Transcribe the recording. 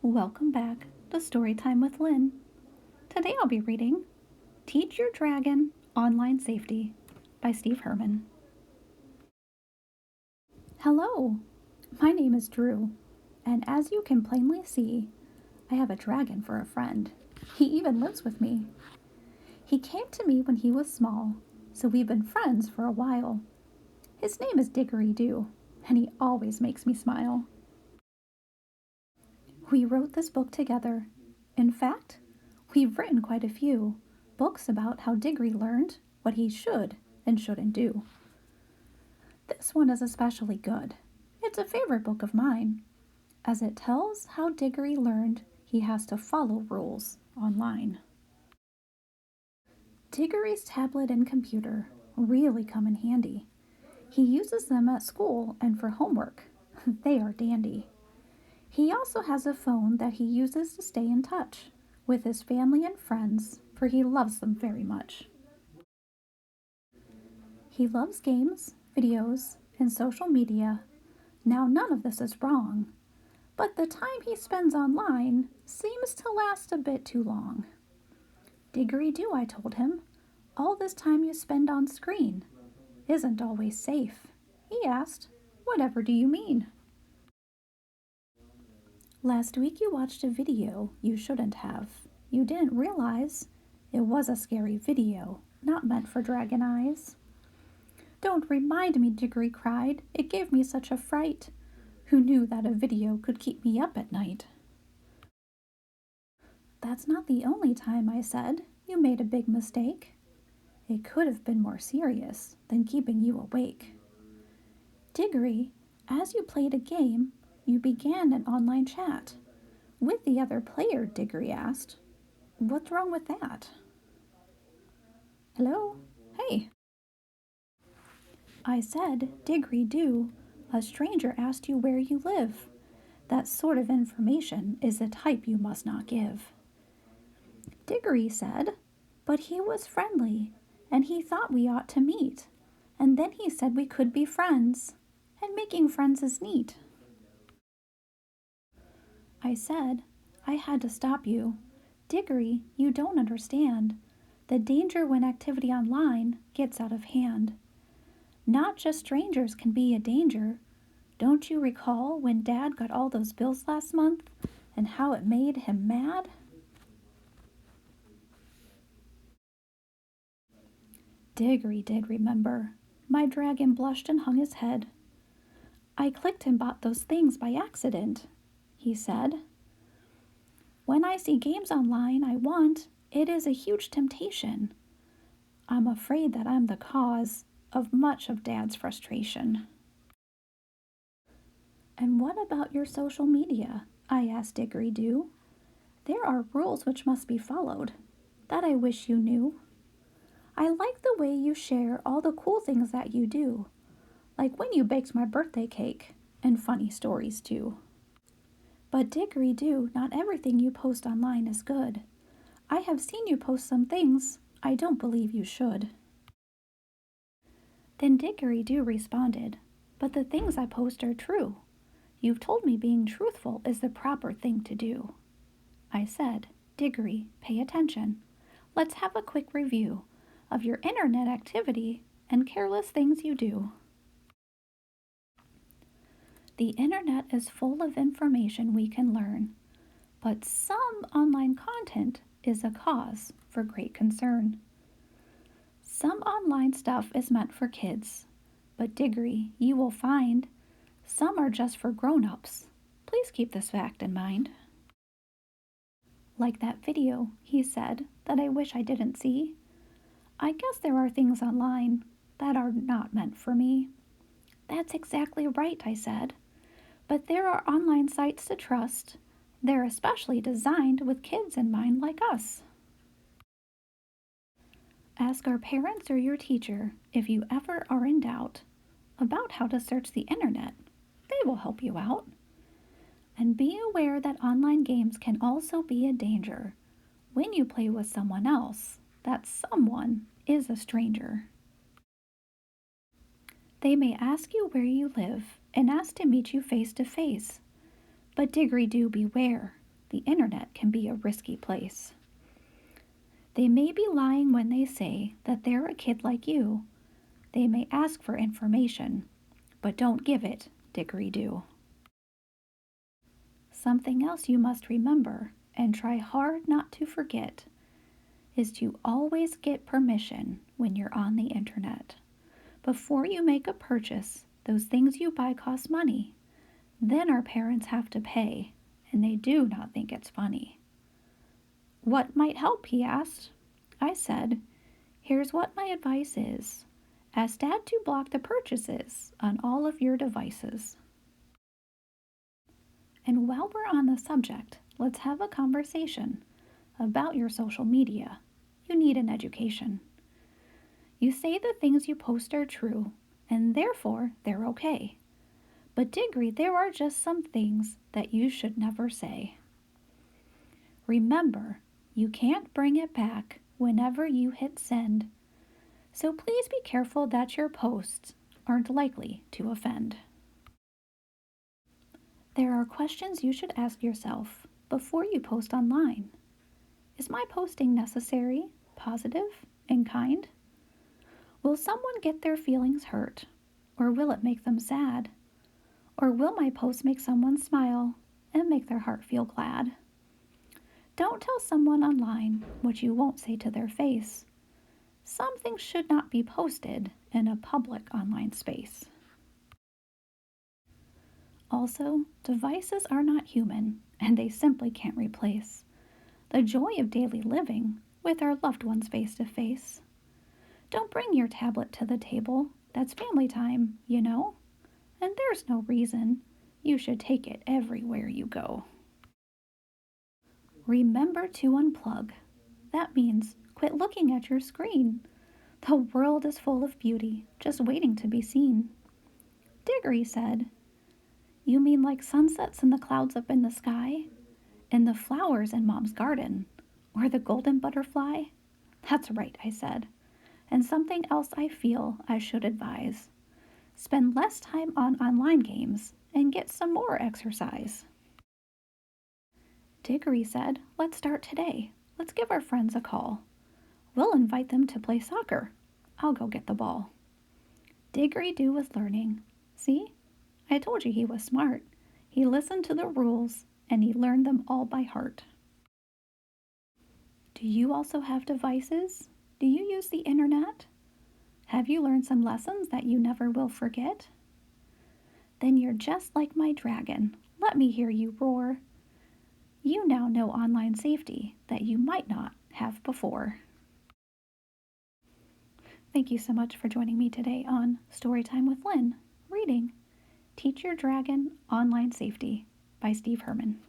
Welcome back to Storytime with Lynn. Today I'll be reading Teach Your Dragon Online Safety by Steve Herman. Hello, my name is Drew, and as you can plainly see, I have a dragon for a friend. He even lives with me. He came to me when he was small, so we've been friends for a while. His name is Diory, and he always makes me smile. We wrote this book together. In fact, we've written quite a few books about how Diory learned what he should and shouldn't do. This one is especially good. It's a favorite book of mine, as it tells how Diory learned he has to follow rules online. Diory's tablet and computer really come in handy. He uses them at school and for homework. They are dandy. He also has a phone that he uses to stay in touch with his family and friends, for he loves them very much. He loves games, videos, and social media. Now, none of this is wrong, but the time he spends online seems to last a bit too long. Diory, I told him, all this time you spend on screen isn't always safe. He asked, whatever do you mean? Last week you watched a video you shouldn't have. You didn't realize it was a scary video, not meant for dragon eyes. Don't remind me, Diory cried. It gave me such a fright. Who knew that a video could keep me up at night? That's not the only time, I said. You made a big mistake. It could have been more serious than keeping you awake. Diory, as you played a game, you began an online chat with the other player, Diory asked. What's wrong with that? Hello? Hey. I said, Diory, a stranger asked you where you live. That sort of information is the type you must not give. Diory said, but he was friendly, and he thought we ought to meet. And then he said we could be friends, and making friends is neat. I said, I had to stop you. Diory, you don't understand. The danger when activity online gets out of hand. Not just strangers can be a danger. Don't you recall when Dad got all those bills last month and how it made him mad? Diory did remember. My dragon blushed and hung his head. I clicked and bought those things by accident, he said. When I see games online I want, it is a huge temptation. I'm afraid that I'm the cause of much of Dad's frustration. And what about your social media? I asked Diory. There are rules which must be followed. That I wish you knew. I like the way you share all the cool things that you do, like when you baked my birthday cake, and funny stories too. But Diory, not everything you post online is good. I have seen you post some things I don't believe you should. Then Diory responded, but the things I post are true. You've told me being truthful is the proper thing to do. I said, Diory, pay attention. Let's have a quick review of your internet activity and careless things you do. The internet is full of information we can learn, but some online content is a cause for great concern. Some online stuff is meant for kids, but Diory, you will find some are just for grown-ups. Please keep this fact in mind. Like that video, he said, that I wish I didn't see. I guess there are things online that are not meant for me. That's exactly right, I said. But there are online sites to trust. They're especially designed with kids in mind like us. Ask our parents or your teacher if you ever are in doubt about how to search the internet. They will help you out. And be aware that online games can also be a danger when you play with someone else. That someone is a stranger. They may ask you where you live and ask to meet you face to face. But Diory, beware. the internet can be a risky place. They may be lying when they say that they're a kid like you. They may ask for information, but don't give it, dickery-do. Something else you must remember, and try hard not to forget, is to always get permission when you're on the internet. Before you make a purchase, those things you buy cost money. Then our parents have to pay, and they do not think it's funny. What might help, he asked. I said, here's what my advice is. Ask Dad to block the purchases on all of your devices. And while we're on the subject, let's have a conversation about your social media. You need an education. You say the things you post are true, and therefore they're okay. But Diggory, there are just some things that you should never say. Remember, you can't bring it back whenever you hit send, so please be careful that your posts aren't likely to offend. There are questions you should ask yourself before you post online. Is my posting necessary, positive, and kind? Will someone get their feelings hurt, or will it make them sad? Or will my post make someone smile and make their heart feel glad? Don't tell someone online what you won't say to their face. Some things should not be posted in a public online space. Also, devices are not human, and they simply can't replace the joy of daily living with our loved ones face to face. Don't bring your tablet to the table. That's family time, you know. And there's no reason you should take it everywhere you go. Remember to unplug. That means quit looking at your screen. The world is full of beauty, just waiting to be seen. Diggory said, you mean like sunsets and the clouds up in the sky? And the flowers in Mom's garden? Or the golden butterfly? That's right, I said. And something else I feel I should advise. Spend less time on online games and get some more exercise. Diggory said, let's start today. Let's give our friends a call. We'll invite them to play soccer. I'll go get the ball. Diggory-Doo was learning. See? I told you he was smart. He listened to the rules and he learned them all by heart. Do you also have devices? Do you use the internet? Have you learned some lessons that you never will forget? Then you're just like my dragon. Let me hear you roar. You now know online safety that you might not have before. Thank you so much for joining me today on Storytime with Lynn, reading Teach Your Dragon Online Safety by Steve Herman.